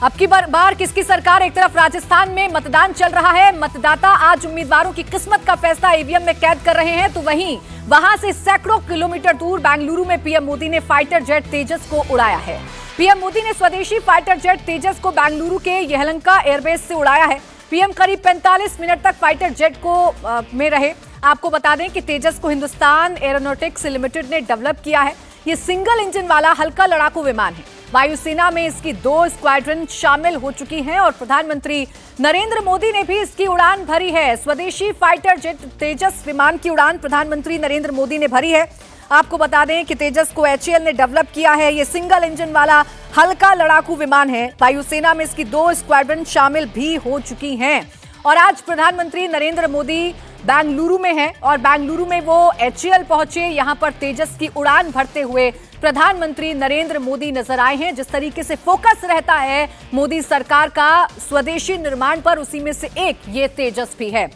अब की बार किसकी सरकार? एक तरफ राजस्थान में मतदान चल रहा है, मतदाता आज उम्मीदवारों की किस्मत का फैसला ईवीएम में कैद कर रहे हैं, तो वहीं वहां से सैकड़ों किलोमीटर दूर बेंगलुरु में पीएम मोदी ने फाइटर जेट तेजस को उड़ाया है। पीएम मोदी ने स्वदेशी फाइटर जेट तेजस को बेंगलुरु के यलहंका एयरबेस से उड़ाया है। पीएम करीब 45 मिनट तक फाइटर जेट को में रहे। आपको बता दें कि तेजस को हिंदुस्तान एरोनॉटिक्स लिमिटेड ने डेवलप किया है। ये सिंगल इंजन वाला हल्का लड़ाकू विमान है। वायुसेना में इसकी 2 स्क्वाड्रन शामिल हो चुकी हैं और प्रधानमंत्री नरेंद्र मोदी ने भी इसकी उड़ान भरी है। स्वदेशी फाइटर जेट तेजस विमान की उड़ान प्रधानमंत्री नरेंद्र मोदी ने भरी है। आपको बता दें कि तेजस को एचएएल ने डेवलप किया है। ये सिंगल इंजन वाला हल्का लड़ाकू विमान है। वायुसेना में इसकी 2 स्क्वाड्रन शामिल भी हो चुकी हैं और आज प्रधानमंत्री नरेंद्र मोदी बेंगलुरु में हैं और बेंगलुरु में वो एचएएल पहुंचे। यहां पर तेजस की उड़ान भरते हुए प्रधानमंत्री नरेंद्र मोदी नजर आए हैं। जिस तरीके से फोकस रहता है मोदी सरकार का स्वदेशी निर्माण पर, उसी में से एक ये तेजस भी है।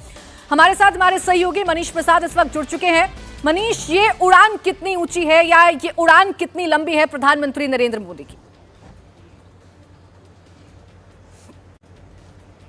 हमारे साथ हमारे सहयोगी मनीष प्रसाद इस वक्त जुड़ चुके हैं। मनीष, ये उड़ान कितनी ऊंची है या ये उड़ान कितनी लंबी है प्रधानमंत्री नरेंद्र मोदी की?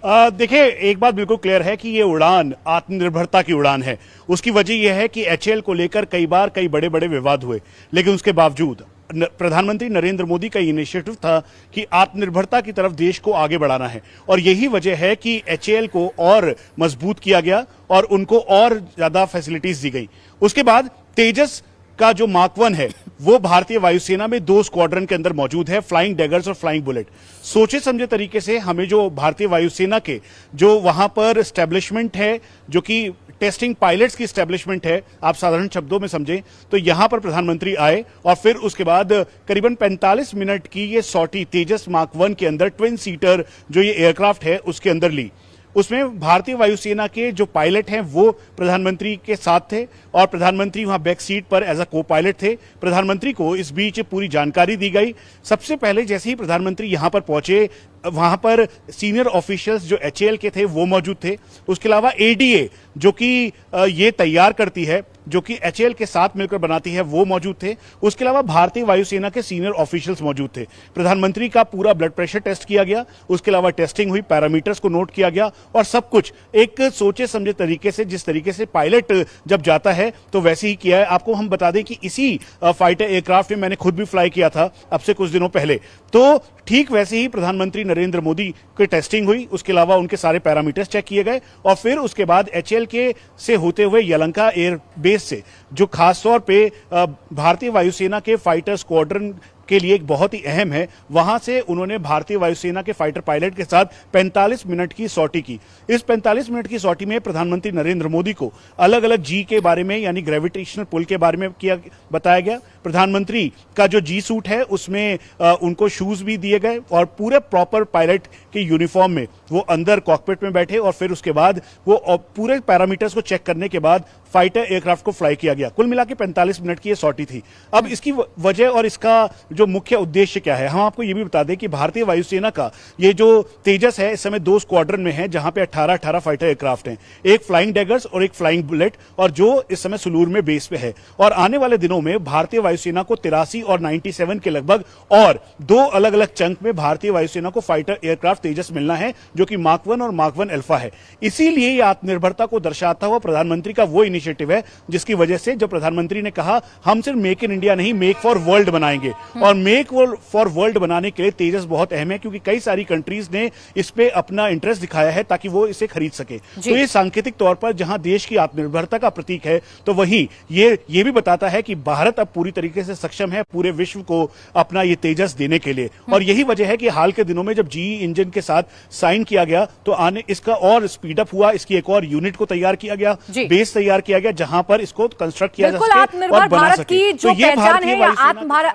देखिए, एक बात बिल्कुल क्लियर है कि ये उड़ान आत्मनिर्भरता की उड़ान है। उसकी वजह यह है कि एचएएल को लेकर कई बड़े बड़े विवाद हुए, लेकिन उसके बावजूद प्रधानमंत्री नरेंद्र मोदी का इनिशिएटिव था कि आत्मनिर्भरता की तरफ देश को आगे बढ़ाना है और यही वजह है कि एचएएल को और मजबूत किया गया और उनको और ज्यादा फैसिलिटीज दी गई। उसके बाद तेजस का जो मार्क 1 है वो भारतीय वायुसेना में 2 स्क्वाड्रन के अंदर मौजूद है, फ्लाइंग डैगर्स और फ्लाइंग बुलेट। सोचे समझे तरीके से हमें जो भारतीय वायुसेना के जो वहां पर एस्टेब्लिशमेंट है, जो कि टेस्टिंग पायलट्स की एस्टेब्लिशमेंट है, आप साधारण शब्दों में समझें तो यहां पर प्रधानमंत्री आए और फिर उसके बाद करीबन 45 मिनट की ये सॉर्टी तेजस मार्क 1 के अंदर ट्विन सीटर जो ये एयरक्राफ्ट है उसके अंदर ली। उसमें भारतीय वायुसेना के जो पायलट हैं वो प्रधानमंत्री के साथ थे और प्रधानमंत्री वहां बैक सीट पर एज अ को पायलट थे। प्रधानमंत्री को इस बीच पूरी जानकारी दी गई। सबसे पहले जैसे ही प्रधानमंत्री यहां पर पहुंचे, वहां पर सीनियर ऑफिशियल्स जो एचएएल के थे वो मौजूद थे। उसके अलावा एडीए जो कि ये तैयार करती है, जो कि एचएएल के साथ मिलकर बनाती है, वो मौजूद थे। उसके अलावा भारतीय वायुसेना के सीनियर ऑफिशियल्स मौजूद थे। प्रधानमंत्री का पूरा ब्लड प्रेशर टेस्ट किया गया, उसके अलावा टेस्टिंग हुई, पैरामीटर्स को नोट किया गया और सब कुछ एक सोचे समझे तरीके से, जिस तरीके से पायलट जब जाता है तो वैसे ही किया है। आपको हम बता दें कि इसी फाइटर एयरक्राफ्ट में मैंने खुद भी फ्लाई किया था अब से कुछ दिनों पहले, तो ठीक वैसे ही प्रधानमंत्री नरेंद्र मोदी की टेस्टिंग हुई। उसके अलावा उनके सारे पैरामीटर्स चेक किए गए और फिर उसके बाद एचएएल के से होते हुए यलहंका एयरबेस से, जो खास तौर पे भारतीय वायुसेना के फाइटर स्क्वाड्रन के लिए एक बहुत ही अहम है, वहां से उन्होंने भारतीय वायुसेना के फाइटर पायलट के साथ 45 मिनट की सॉर्टी की। इस 45 मिनट की सॉर्टी में प्रधानमंत्री नरेंद्र मोदी को अलग अलग जी के बारे में, यानी ग्रेविटेशनल पुल के बारे में बताया गया। प्रधानमंत्री का जो जी सूट है उसमें उनको शूज भी दिए गए और पूरे प्रॉपर पायलट के यूनिफॉर्म में वो अंदर कॉकपिट में बैठे और फिर उसके बाद वो पूरे पैरामीटर्स को चेक करने के बाद फाइटर एयरक्राफ्ट को फ्लाई किया गया। कुल मिला के 45 मिनट की ये सॉर्टी थी। अब इसकी वजह और इसका जो मुख्य उद्देश्य क्या है, हम आपको ये भी बता दें कि भारतीय वायुसेना का ये जो तेजस है इस समय 2 स्क्वाड्रन में है, जहां पे 18 फाइटर एयरक्राफ्ट हैं, एक फ्लाइंग डैगर्स और एक फ्लाइंग बुलेट, और जो इस समय सुलूर में बेस पे है। और आने वाले दिनों में भारतीय वायुसेना को 83 और 97 के लगभग और 2 अलग अलग चंक में भारतीय वायुसेना को फाइटर एयरक्राफ्ट तेजस मिलना है, जो कि मार्क 1 और मार्क 1 अल्फा है। इसीलिए ये आत्मनिर्भरता को दर्शाता हुआ प्रधानमंत्री का वो इनिशिएटिव है, जिसकी वजह से जब प्रधानमंत्री ने कहा हम सिर्फ मेक इन इंडिया नहीं, मेक फॉर वर्ल्ड बनाएंगे, और मेक फॉर वर्ल्ड बनाने के लिए तेजस बहुत अहम है, क्योंकि कई सारी कंट्रीज ने इस पे अपना इंटरेस्ट दिखाया है ताकि वो इसे खरीद सके। तो ये सांकेतिक तौर पर जहां देश की आत्मनिर्भरता का प्रतीक है, तो वहीं ये भी बताता है कि भारत अब पूरी तरीके से सक्षम है पूरे विश्व को अपना ये तेजस देने के लिए। और यही वजह है कि हाल के दिनों में जब जीई इंजन के साथ साइन किया गया तो आने इसका और स्पीड अप हुआ, इसकी एक और यूनिट को तैयार किया गया, बेस तैयार किया गया, जहां पर इसको कंस्ट्रक्ट किया जा सके आत्मनिर्भर भारत की जो पहचान है,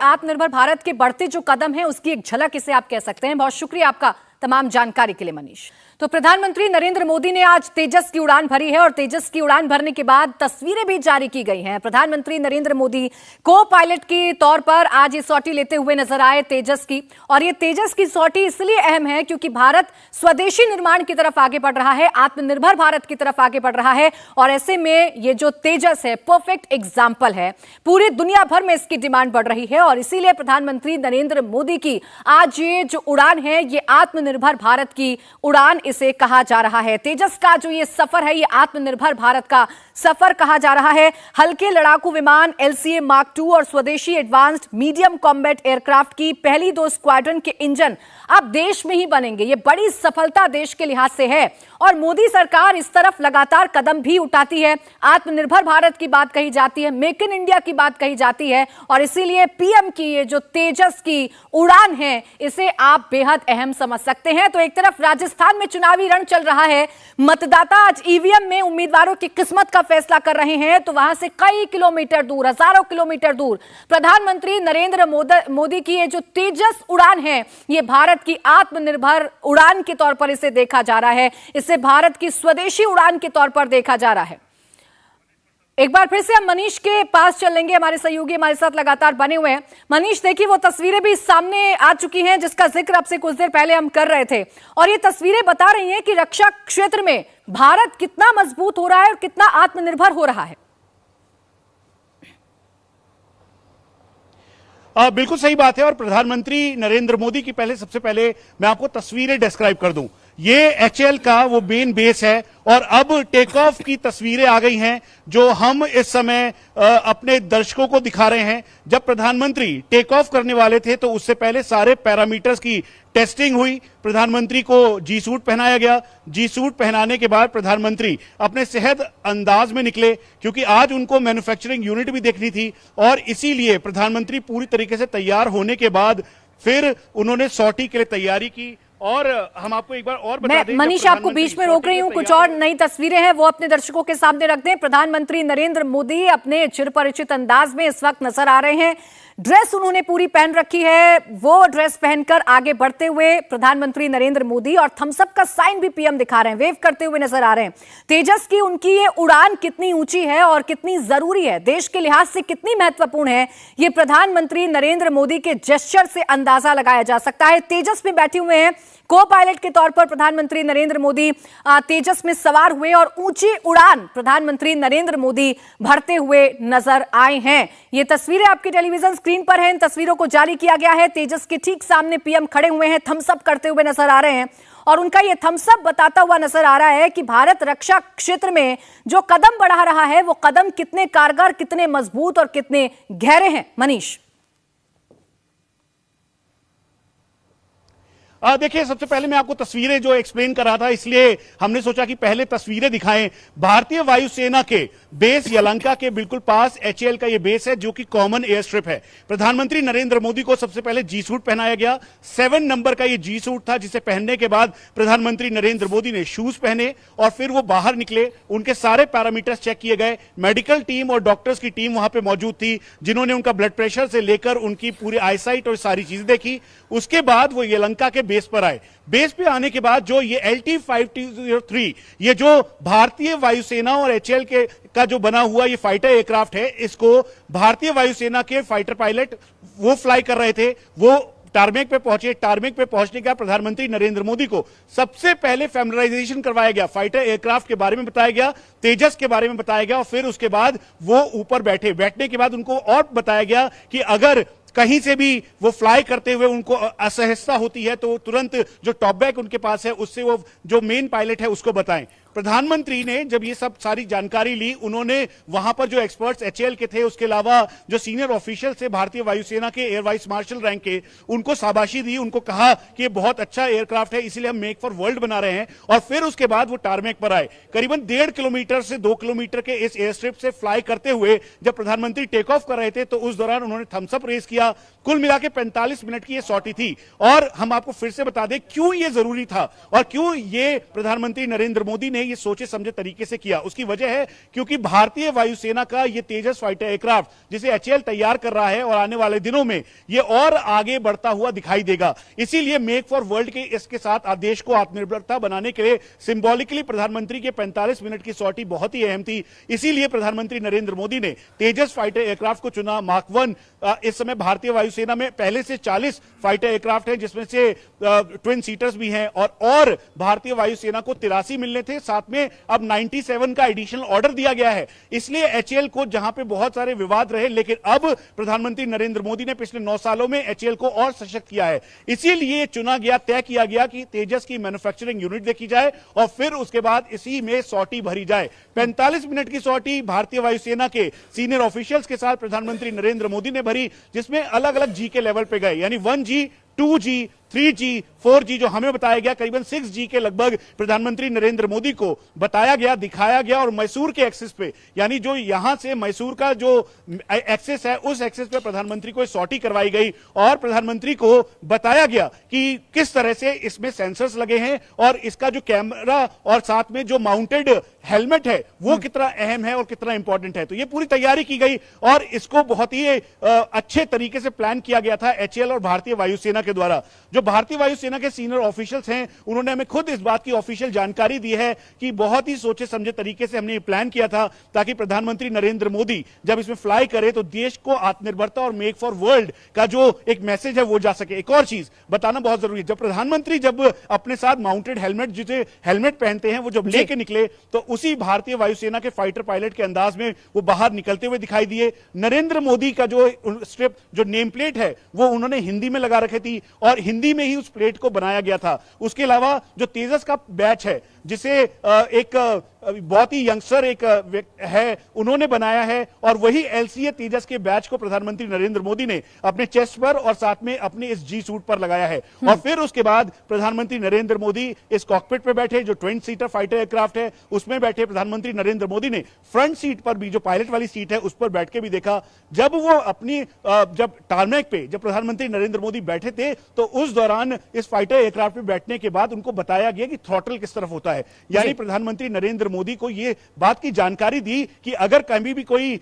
आत्मनिर्भर भारत के बढ़ते जो कदम है उसकी एक झलक इसे आप कह सकते हैं। बहुत शुक्रिया आपका तमाम जानकारी के लिए मनीष। तो प्रधानमंत्री नरेंद्र मोदी ने आज तेजस की उड़ान भरी है और तेजस की उड़ान भरने के बाद तस्वीरें भी जारी की गई हैं। प्रधानमंत्री नरेंद्र मोदी को पायलट के तौर पर आज ये सॉटी लेते हुए नजर आए तेजस की। और ये तेजस की सॉटी इसलिए अहम है क्योंकि भारत स्वदेशी निर्माण की तरफ आगे बढ़ रहा है, आत्मनिर्भर भारत की तरफ आगे बढ़ रहा है। और ऐसे में ये जो तेजस है परफेक्ट एग्जाम्पल है, पूरी दुनिया भर में इसकी डिमांड बढ़ रही है और इसीलिए प्रधानमंत्री नरेंद्र मोदी की आज ये जो उड़ान है ये आत्मनिर्भर भारत की उड़ान इसे कहा जा रहा है। तेजस का जो ये सफर है ये आत्मनिर्भर भारत का सफर कहा जा रहा है। हल्के लड़ाकू विमान LCA Mark II और स्वदेशी एडवांस्ड मीडियम कॉम्बैट एयरक्राफ्ट की पहली 2 स्क्वाड्रन के इंजन अब देश में ही बनेंगे। ये बड़ी सफलता देश के लिहाज से है और मोदी सरकार इस तरफ लगातार कदम भी उठाती है। आत्मनिर्भर भारत की बात कही जाती है, मेक इन इंडिया की बात कही जाती है और इसीलिए पीएम की ये जो तेजस की उड़ान है इसे आप बेहद अहम समझ सकते हैं। तो एक तरफ राजस्थान में चुनावी रण चल रहा है, मतदाता आज ईवीएम में उम्मीदवारों की किस्मत का फैसला कर रहे हैं, तो वहां से कई किलोमीटर दूर, हजारों किलोमीटर दूर प्रधानमंत्री नरेंद्र मोदी की ये जो तेजस उड़ान है ये भारत की आत्मनिर्भर उड़ान के तौर पर इसे देखा जा रहा है, इसे भारत की स्वदेशी उड़ान के तौर पर देखा जा रहा है। एक बार फिर से हम मनीष के पास चलेंगे, हमारे सहयोगी हमारे साथ लगातार बने हुए हैं। मनीष, देखिए वो तस्वीरें भी सामने आ चुकी हैं जिसका जिक्र आपसे कुछ देर पहले हम कर रहे थे और ये तस्वीरें बता रही हैं कि रक्षा क्षेत्र में भारत कितना मजबूत हो रहा है और कितना आत्मनिर्भर हो रहा है। बिल्कुल सही बात है और प्रधानमंत्री नरेंद्र मोदी की सबसे पहले मैं आपको तस्वीरें डिस्क्राइब कर दूं। ये HAL का वो मेन बेस है और अब टेक ऑफ की तस्वीरें आ गई हैं जो हम इस समय अपने दर्शकों को दिखा रहे हैं। जब प्रधानमंत्री टेक ऑफ करने वाले थे तो उससे पहले सारे पैरामीटर्स की टेस्टिंग हुई, प्रधानमंत्री को जी सूट पहनाया गया। जी सूट पहनाने के बाद प्रधानमंत्री अपने सेहत अंदाज में निकले क्योंकि आज उनको मैन्युफैक्चरिंग यूनिट भी देखनी थी और इसीलिए प्रधानमंत्री पूरी तरीके से तैयार होने के बाद फिर उन्होंने सॉटी के लिए तैयारी की। और हम आपको एक बार और बता दें, मनीष आपको बीच में रोक रही हूं, कुछ और नई तस्वीरें हैं वो अपने दर्शकों के सामने रख दें। प्रधानमंत्री नरेंद्र मोदी अपने चिरपरिचित अंदाज में इस वक्त नजर आ रहे हैं। ड्रेस उन्होंने पूरी पहन रखी है, वो ड्रेस पहनकर आगे बढ़ते हुए प्रधानमंत्री नरेंद्र मोदी और थम्स अप का साइन भी पीएम दिखा रहे हैं, वेव करते हुए नजर आ रहे हैं। तेजस की उनकी ये उड़ान कितनी ऊंची है और कितनी जरूरी है, देश के लिहाज से कितनी महत्वपूर्ण है, ये प्रधानमंत्री नरेंद्र मोदी के जेस्चर से अंदाजा लगाया जा सकता है। तेजस में बैठे हुए हैं, को पायलट के तौर पर प्रधानमंत्री नरेंद्र मोदी तेजस में सवार हुए और ऊंची उड़ान प्रधानमंत्री नरेंद्र मोदी भरते हुए नजर आए हैं। ये तस्वीरें आपकी टेलीविजन स्क्रीन पर हैं, इन तस्वीरों को जारी किया गया है। तेजस के ठीक सामने पीएम खड़े हुए हैं, थम्स अप करते हुए नजर आ रहे हैं और उनका ये थम्स अप बताता हुआ नजर आ रहा है कि भारत रक्षा क्षेत्र में जो कदम बढ़ा रहा है वो कदम कितने कारगर, कितने मजबूत और कितने गहरे हैं। मनीष, देखिए सबसे पहले मैं आपको तस्वीरें जो एक्सप्लेन कर रहा था इसलिए हमने सोचा कि पहले तस्वीरें दिखाएं। भारतीय वायुसेना के बेस यलंका के बिल्कुल पास HAL का ये बेस है जो कि कॉमन एयर स्ट्रिप है। प्रधानमंत्री नरेंद्र मोदी को सबसे पहले जी सूट पहनाया गया। 7 नंबर का ये जी सूट था जिसे पहनने के बाद प्रधानमंत्री नरेंद्र मोदी ने शूज पहने और फिर वो बाहर निकले। उनके सारे पैरामीटर्स चेक किए गए। मेडिकल टीम और डॉक्टर्स की टीम वहां पर मौजूद थी जिन्होंने उनका ब्लड प्रेशर से लेकर उनकी पूरी आईसाइट और सारी चीजें देखी। उसके बाद वो यलंका के बेस पर आए। बेस पे आने के बाद जो ये LT-5203 ये जो भारतीय वायुसेना और HAL का जो बना हुआ ये फाइटर एयरक्राफ्ट है, इसको भारतीय वायुसेना के फाइटर पायलट वो फ्लाई कर रहे थे। वो टारमेक पे पहुंचे। टारमेक पे पहुंचने के बाद प्रधानमंत्री नरेंद्र मोदी को सबसे पहले फैमिलराइजेशन करवाया गया, फाइटर एयरक्राफ्ट के बारे में बताया गया, तेजस के बारे में बताया गया और फिर उसके बाद वो ऊपर बैठे। बैठने के बाद उनको और बताया गया कि अगर कहीं से भी वो फ्लाई करते हुए उनको असहजता होती है तो तुरंत जो टॉप बैक उनके पास है उससे वो जो मेन पायलट है उसको बताएं। प्रधानमंत्री ने जब ये सब सारी जानकारी ली, उन्होंने वहां पर जो एक्सपर्ट्स HAL के थे उसके अलावा जो सीनियर ऑफिशियल थे भारतीय वायुसेना के एयर वाइस मार्शल रैंक के, उनको शाबाशी दी। उनको कहा कि ये बहुत अच्छा एयरक्राफ्ट है इसीलिए हम मेक फॉर वर्ल्ड बना रहे हैं। और फिर उसके बाद वो टारमेक पर आए। करीबन 1.5 किलोमीटर से 2 किलोमीटर के इस एयर स्ट्रिप से फ्लाई करते हुए जब प्रधानमंत्री टेक ऑफ कर रहे थे तो उस दौरान उन्होंने थम्स अप रेस किया। कुल मिला के 45 मिनट की ये सॉटी थी। और हम आपको फिर से बता दें क्यों ये जरूरी था और क्यों ये प्रधानमंत्री नरेंद्र मोदी ने ने ये सोचे समझे तरीके से किया। उसकी वजह है क्योंकि भारतीय वायुसेना का ये तेजस फाइटर एयरक्राफ्ट जिसे एचएएल तैयार कर रहा है और आने वाले दिनों में ये और आगे बढ़ता हुआ दिखाई देगा। इसीलिए मेक फॉर वर्ल्ड के इसके साथ देश को आत्मनिर्भरता बनाने के लिए सिंबॉलिकली प्रधानमंत्री के 45 मिनट की सॉर्टी बहुत ही अहम थी। इसीलिए प्रधानमंत्री नरेंद्र मोदी ने तेजस फाइटर एयरक्राफ्ट को चुना। मार्क 1 इस समय भारतीय वायुसेना में पहले से 40 फाइटर एयरक्राफ्ट हैं, जिसमें से ट्विन सीटर्स भी हैं और भारतीय वायुसेना को 83 मिलने थे, साथ में अब 97 का एडिशनल ऑर्डर दिया गया है। इसलिए एचएएल को जहां पे बहुत सारे विवाद रहे, लेकिन अब प्रधानमंत्री नरेंद्र मोदी ने पिछले 9 सालों में एचएएल को और सशक्त किया है। इसीलिए चुना गया, तय किया गया कि तेजस की मैन्युफैक्चरिंग यूनिट देखी जाए और फिर उसके बाद इसी में सॉर्टी भरी जाए। 45 मिनट की सॉर्टी भारतीय वायुसेना के सीनियर ऑफिशियल्स के साथ प्रधानमंत्री नरेंद्र मोदी ने भरी, जिसमें अलग अलग जी के लेवल पे गए, यानी 1G, 2G, 3G, 4G, जो हमें बताया गया करीबन 6G के लगभग प्रधानमंत्री नरेंद्र मोदी को बताया गया, दिखाया गया। और मैसूर के एक्सिस पे, यानी जो यहां से मैसूर का जो एक्सिस है, उस एक्सिस पे प्रधानमंत्री को सॉर्टी करवाई गई और प्रधानमंत्री को बताया गया कि किस तरह से इसमें सेंसर्स लगे हैं और इसका जो कैमरा और साथ में जो माउंटेड हेलमेट है वो कितना अहम है और कितना इंपॉर्टेंट है। तो ये पूरी तैयारी की गई और इसको बहुत ही अच्छे तरीके से प्लान किया गया था एचएएल और भारतीय वायुसेना के द्वारा। जो भारतीय वायुसेना के सीनियर ऑफिशियल्स हैं, उन्होंने हमें खुद इस बात की ऑफिशियल जानकारी दी है कि बहुत ही सोचे समझे तरीके से हमने ये प्लान किया था ताकि प्रधानमंत्री नरेंद्र मोदी जब इसमें फ्लाई करे तो देश को आत्मनिर्भरता और मेक फॉर वर्ल्ड का जो एक मैसेज है वो जा सके। एक और चीज बताना बहुत जरूरी है, जब प्रधानमंत्री जब अपने साथ माउंटेड हेलमेट, जिसे हेलमेट पहनते हैं, वो जब लेके निकले तो उसी भारतीय वायुसेना के फाइटर पायलट के अंदाज में वो बाहर निकलते हुए दिखाई दिए। नरेंद्र मोदी का जो स्ट्रिप, जो नेम प्लेट है, वो उन्होंने हिंदी में लगा रखी थी और हिंदी में ही उस प्लेट को बनाया गया था। उसके अलावा जो तेजस का बैच है, जिसे एक बहुत ही यंगस्टर एक है, उन्होंने बनाया है और वही एलसीए तेजस के बैच को प्रधानमंत्री नरेंद्र मोदी ने अपने चेस्ट पर और साथ में अपने इस जी सूट पर लगाया है। और फिर उसके बाद प्रधानमंत्री नरेंद्र मोदी इस कॉकपिट पे बैठे, जो 20 सीटर फाइटर एयरक्राफ्ट है उसमें बैठे। प्रधानमंत्री नरेंद्र मोदी ने फ्रंट सीट पर भी, जो पायलट वाली सीट है, उस पर बैठ के भी देखा। जब वो अपनी जब टारमैक पे जब प्रधानमंत्री नरेंद्र मोदी बैठे थे तो उस दौरान इस फाइटर एयरक्राफ्ट पे बैठने के बाद उनको बताया गया कि थ्रॉटल किस तरफ होता है। यानी प्रधानमंत्री नरेंद्र मोदी को यह बात की जानकारी दी कि अगर कभी भी कोई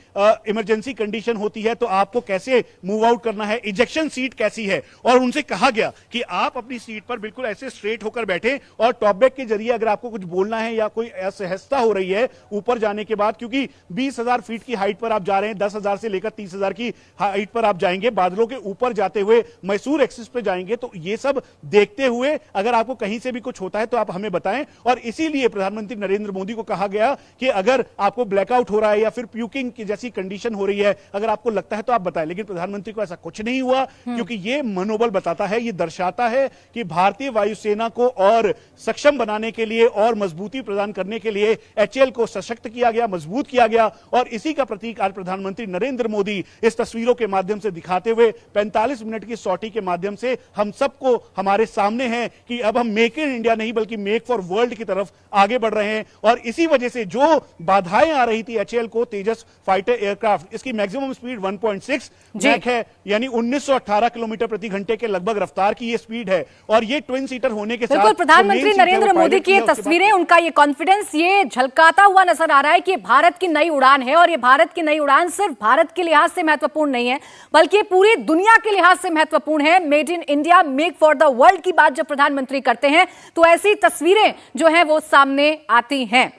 इमरजेंसी कंडीशन होती है तो आपको कैसे मूव आउट करना है, इजेक्शन सीट कैसी है। और उनसे कहा गया कि आप अपनी सीट पर बिल्कुल ऐसे स्ट्रेट होकर बैठे और टॉप बैक के जरिए अगर आपको कुछ बोलना है या कोई असहजता हो रही है ऊपर जाने के बाद, क्योंकि 20,000 फीट की हाइट पर आप जा रहे हैं, 10,000 से लेकर 30,000 की हाइट पर आप जाएंगे, बादलों के ऊपर जाते हुए मैसूर एक्सिस पे जाएंगे, तो ये सब देखते हुए अगर आपको कहीं से भी कुछ होता है तो आप हमें बताएं। और इसीलिए प्रधानमंत्री नरेंद्र मोदी को कहा गया कि अगर आपको ब्लैकआउट हो रहा है या फिर प्यूकिंग की जैसी कंडीशन हो रही है, अगर आपको लगता है तो आप बताएं। लेकिन प्रधानमंत्री को ऐसा कुछ नहीं हुआ, क्योंकि यह मनोबल बताता है, यह दर्शाता है कि भारतीय वायुसेना को और सक्षम बनाने के लिए और मजबूती प्रदान करने के लिए एचएएल को सशक्त किया गया, मजबूत किया गया। और इसी का प्रतीक आज प्रधानमंत्री नरेंद्र मोदी इस तस्वीरों के माध्यम से दिखाते हुए 45 मिनट की सॉर्टी के माध्यम से हम सबको हमारे सामने है कि अब हम मेक इन इंडिया नहीं बल्कि मेक फॉर वर्ल्ड की तरफ आगे बढ़ रहे हैं। और इसी वजह से जो बाधाएं आ रही थी एचएएल को, तेजस फाइटर एयरक्राफ्ट, इसकी मैक्सिमम स्पीड 1.6 मैक है, यानी 1918 किलोमीटर प्रति घंटे के लगभग रफ्तार की ये स्पीड है। और ये ट्विन सीटर होने के साथ प्रधानमंत्री नरेंद्र मोदी की ये तस्वीरें, उनका ये कॉन्फिडेंस, ये झलकाता हुआ नजर आ रहा है कि भारत की नई उड़ान है। और ये भारत की नई उड़ान सिर्फ भारत के लिहाज से महत्वपूर्ण नहीं है बल्कि पूरी दुनिया के लिहाज से महत्वपूर्ण है। Made in India, make for the world की बात जब प्रधानमंत्री करते हैं तो ऐसी तस्वीरें जो है वो सामने आती हैं।